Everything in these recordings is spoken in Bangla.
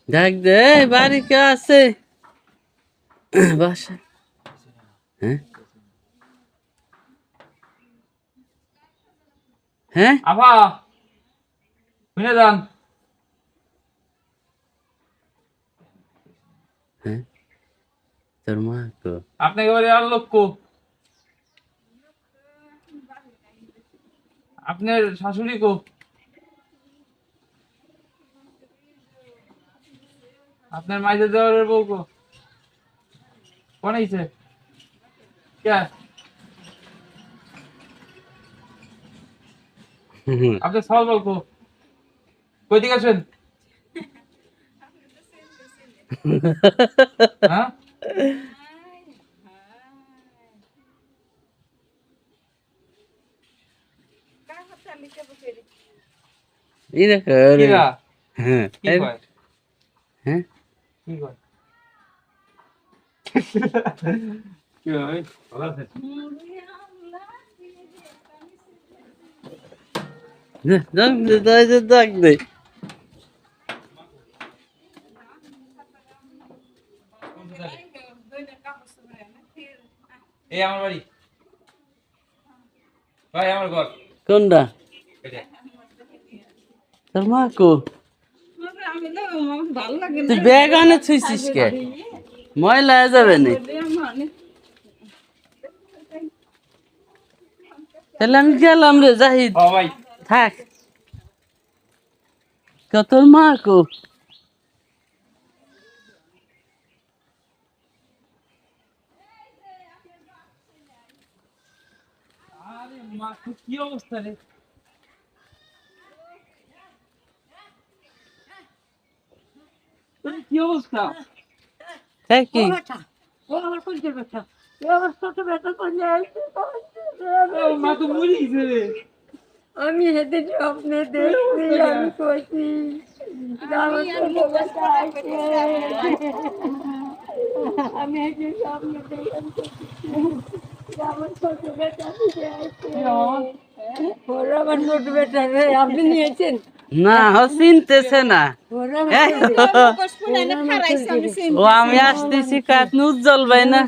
দেখ দে বাড়ি কে আছে বাসা হ্যাঁ হ্যাঁ আভা শুনে যান। হ্যাঁ তোর মা তো আপনাকে বাড়ি আর লোক কো? আপনার শাশুড়ি কো? আপনার মাইজে দেওয়ারের বউ কো? কোন আইছে? কে? আপনি সওয়াল বল কো? কই দিকে আসেন? হ্যাঁ? ইরে কিরা? হ্যাঁ কি কয়? হ্যাঁ কি কয়? কি হয়? ভালো আছেন? দেখ দে দেখ দে এই আমার বাড়ি। ভাই আমার ঘর। কোনটা এটা। তোর মা কো তুই ব্যাগ আনে থুইছিস কে ময়লা হয়ে যাবে না তাহলে আমি গেলাম রে জাহিদ ও ভাই থাক তোর মা কো আরে মা কি অবস্থা রে? কি অবস্থা? তাই কি মা তো মরে গেছে রে। আমি হেঁটে স্বপ্নে দেখছি আমি কইছি আমি হেঁটে স্বপ্নে দেখছি আমার ছোট বেটা ওরা আমার ছোট বেটা রে আপনি নিয়েছেন না ও চিনতেছে না ওরা এই, ও আমি আসতেছি কাত উজ্জ্বল ভাই না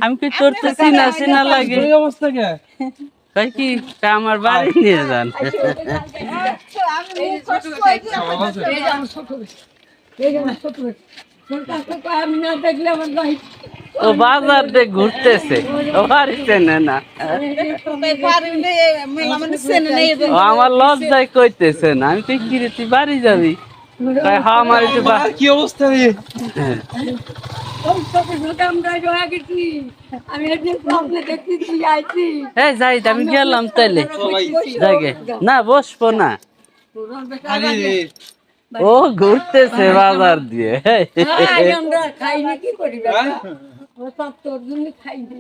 আমি কি করতে চিনা চিনা লাগে এই অবস্থা কে? তাই কি তা আমার বাড়ি নিয়ে যান আমি না দেখলে আমার ভাই ও বাজার দিয়ে ঘুরতেছে ও বাড়ি চেনে না ও আমার লজ্জায় কইতেছে না আমি তুই কি রে তুই বাড়ি যাবি তাই হ্যাঁ আমার একটু কি অবস্থা রে? আমি হেঁটে স্বপ্নে দেখতেছি আইছি এই যাই আমি গেলাম তাইলে জায়গে না বসবো না আরে রে ও ঘুরতেছে বাজার দিয়ে আমরা খাইনি কি করি ও সব তোর জন্য খাইনি